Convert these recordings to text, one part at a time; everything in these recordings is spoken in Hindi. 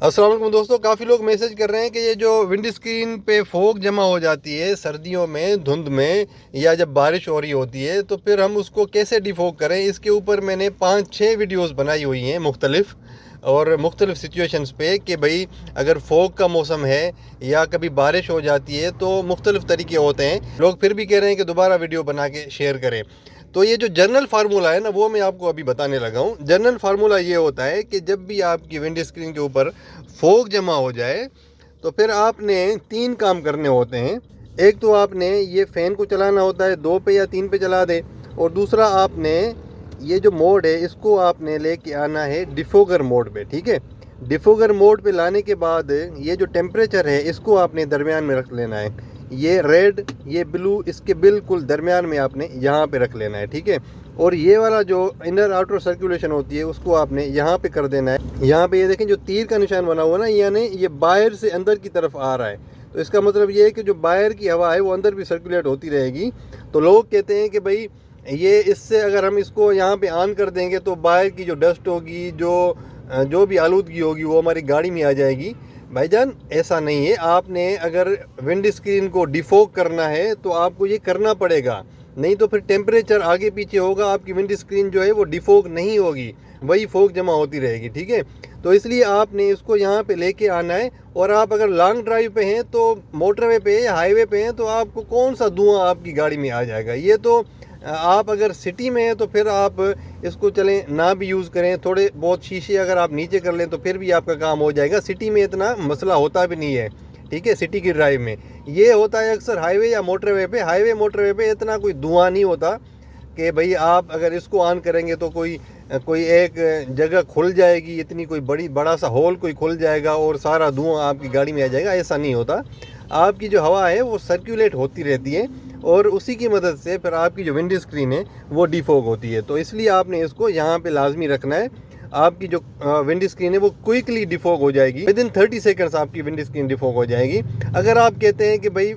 अस्सलाम वालेकुम दोस्तों, काफ़ी लोग मैसेज कर रहे हैं कि ये जो विंड स्क्रीन पे फोग जमा हो जाती है सर्दियों में धुंध में या जब बारिश हो रही होती है तो फिर हम उसको कैसे डिफोग करें। इसके ऊपर मैंने 5-6 वीडियोस बनाई हुई हैं मुख्तलिफ और मुख्तलिफ सिचुएशंस पे कि भाई अगर फोग का मौसम है या कभी बारिश हो जाती है तो मुख्तलिफ तरीके होते हैं। लोग फिर भी कह रहे हैं कि दोबारा वीडियो बना के शेयर करें। तो ये जो जनरल फार्मूला है ना वो मैं आपको अभी बताने लगा हूँ। जनरल फार्मूला ये होता है कि जब भी आपकी विंड स्क्रीन के ऊपर फोग जमा हो जाए तो फिर आपने 3 काम करने होते हैं। एक तो आपने ये फ़ैन को चलाना होता है 2 पे या 3 पे चला दे, और दूसरा आपने ये जो मोड है इसको आपने लेके आना है डिफोगर मोड पे। ठीक है, डिफोगर मोड पे लाने के बाद ये जो टेम्परेचर है इसको आपने दरमियान में रख लेना है। ये रेड ये ब्लू इसके बिल्कुल दरमियान में आपने यहाँ पे रख लेना है। ठीक है, और ये वाला जो इनर आउटर सर्कुलेशन होती है उसको आपने यहाँ पे कर देना है। यहाँ पे ये देखें जो तीर का निशान बना हुआ ना, यानी ये बाहर से अंदर की तरफ आ रहा है। तो इसका मतलब ये है कि जो बाहर की हवा है वो अंदर भी सर्कुलेट होती रहेगी। तो लोग कहते हैं कि भाई ये इससे अगर हम इसको यहाँ पे ऑन कर देंगे तो बाहर की जो डस्ट होगी जो भी आलूदगी होगी वो हमारी गाड़ी में आ जाएगी। भाईजान ऐसा नहीं है। आपने अगर विंड स्क्रीन को डिफोग करना है तो आपको ये करना पड़ेगा, नहीं तो फिर टेम्परेचर आगे पीछे होगा, आपकी विंड स्क्रीन जो है वो डिफोग नहीं होगी, वही फोग जमा होती रहेगी। ठीक है, तो इसलिए आपने इसको यहाँ पे लेके आना है। और आप अगर लॉन्ग ड्राइव पे हैं तो मोटरवे पे या हाईवे पे हैं तो आपको कौन सा धुआं आपकी गाड़ी में आ जाएगा। ये तो आप अगर सिटी में हैं तो फिर आप इसको चलें ना भी यूज़ करें, थोड़े बहुत शीशे अगर आप नीचे कर लें तो फिर भी आपका काम हो जाएगा। सिटी में इतना मसला होता भी नहीं है। ठीक है, सिटी की ड्राइव में ये होता है अक्सर हाईवे या मोटरवे पे। हाईवे मोटरवे पे इतना कोई धुआं नहीं होता कि भाई आप अगर इसको ऑन करेंगे तो कोई एक जगह खुल जाएगी, इतनी कोई बड़ा सा होल कोई खुल जाएगा और सारा धुआं आपकी गाड़ी में आ जाएगा। ऐसा नहीं होता। आपकी जो हवा है वो सर्कुलेट होती रहती है और उसी की मदद से फिर आपकी जो विंड स्क्रीन है वो डिफोग होती है। तो इसलिए आपने इसको यहाँ पे लाजमी रखना है। आपकी जो विंड स्क्रीन है वो क्विकली डिफोग हो जाएगी। विद इन 30 सेकंड्स आपकी विंड स्क्रीन डिफोग हो जाएगी। अगर आप कहते हैं कि भाई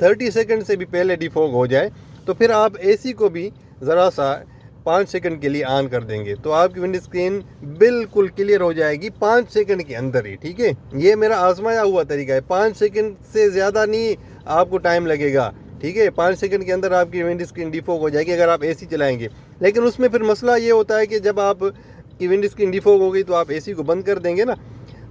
30 सेकंड से भी पहले डिफोग हो जाए तो फिर आप एसी को भी ज़रा सा 5 सेकंड के लिए ऑन कर देंगे तो आपकी विंड स्क्रीन बिल्कुल क्लियर हो जाएगी 5 सेकंड के अंदर ही। ठीक है, ये मेरा आजमाया हुआ तरीका है। 5 सेकंड से ज़्यादा नहीं आपको टाइम लगेगा। ठीक है, 5 सेकंड के अंदर आपकी विंड स्क्रीन डिफोग हो जाएगी अगर आप एसी चलाएंगे। लेकिन उसमें फिर मसला ये होता है कि जब आप की विंड स्क्रीन डिफोग हो गई तो आप एसी को बंद कर देंगे ना,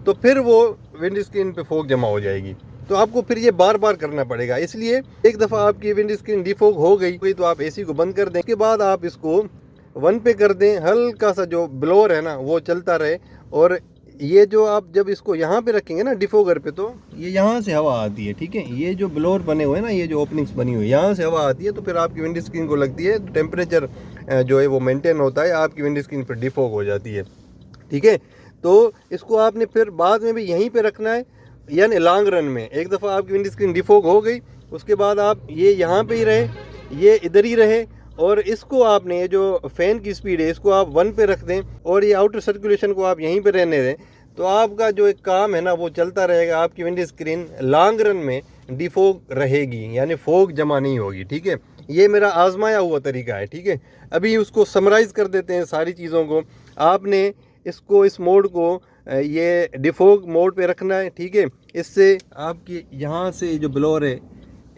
तो फिर वो विंड स्क्रीन पे फोग जमा हो जाएगी। तो आपको फिर ये बार बार करना पड़ेगा। इसलिए एक दफ़ा आपकी विंड स्क्रीन डिफोग हो गई तो आप एसी को बंद कर दें। उसके बाद आप इसको 1 पे कर दें, हल्का सा जो ब्लोअर है ना वो चलता रहे। और ये जो आप जब इसको यहाँ पे रखेंगे ना डिफोगर पे तो ये यहाँ से हवा आती है। ठीक है, ये जो ब्लोअर बने हुए हैं ना, ये जो ओपनिंग्स बनी हुई है यहाँ से हवा आती है तो फिर आपकी विंड स्क्रीन को लगती है, टेम्परेचर जो है वो मेंटेन होता है, आपकी विंड स्क्रीन फिर डिफोग हो जाती है। ठीक है, तो इसको आपने फिर बाद में भी यहीं पे रखना है, यानी लॉन्ग रन में। एक दफ़ा आपकी विंड स्क्रीन डिफोग हो गई उसके बाद आप ये यहाँ पे ही रहे, ये इधर ही रहे, और इसको आपने ये जो फ़ैन की स्पीड है इसको आप 1 पे रख दें और ये आउटर सर्कुलेशन को आप यहीं पे रहने दें। तो आपका जो एक काम है ना वो चलता रहेगा। आपकी विंड स्क्रीन लॉन्ग रन में डिफोग रहेगी, यानी फोग जमा नहीं होगी। ठीक है, ये मेरा आजमाया हुआ तरीका है। ठीक है, अभी उसको समराइज़ कर देते हैं सारी चीज़ों को। आपने इसको इस मोड को ये डिफोग मोड पे रखना है। ठीक है, इससे आपकी यहाँ से जो ब्लोअर है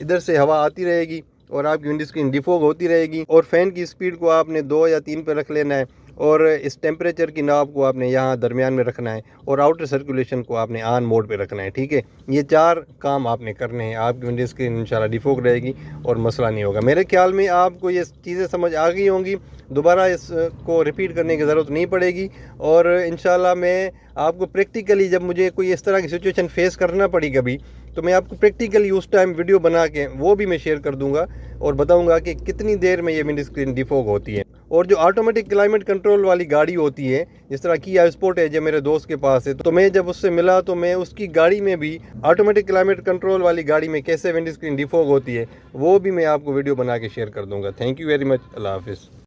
इधर से हवा आती रहेगी और आपकी विंड स्क्रीन डिफोग होती रहेगी। और फ़ैन की स्पीड को आपने 2 या 3 पे रख लेना है और इस टेम्परेचर की नाब को आपने यहाँ दरमियान में रखना है और आउटर सर्कुलेशन को आपने ऑन मोड पे रखना है। ठीक है, ये 4 काम आपने करने हैं, आपकी विंड स्क्रीन इंशाल्लाह डिफोग रहेगी और मसला नहीं होगा। मेरे ख्याल में आपको ये चीज़ें समझ आ गई होंगी, दोबारा इसको रिपीट करने की ज़रूरत नहीं पड़ेगी। और इंशाल्लाह मैं आपको प्रैक्टिकली जब मुझे कोई इस तरह की सिचुएशन फेस करना पड़ी कभी तो मैं आपको प्रैक्टिकली उस टाइम वीडियो बना के वो भी मैं शेयर कर दूंगा और बताऊंगा कि कितनी देर में ये विंड स्क्रीन डिफोग होती है। और जो ऑटोमेटिक क्लाइमेट कंट्रोल वाली गाड़ी होती है, जिस तरह किया स्पोर्ट है जो मेरे दोस्त के पास है, तो मैं जब उससे मिला तो मैं उसकी गाड़ी में भी ऑटोमेटिक क्लाइमेट कंट्रोल वाली गाड़ी में कैसे विंड स्क्रीन डिफोग होती है वो भी मैं आपको वीडियो बना के शेयर कर दूंगा। Thank you very much. अल्लाह हाफिज़।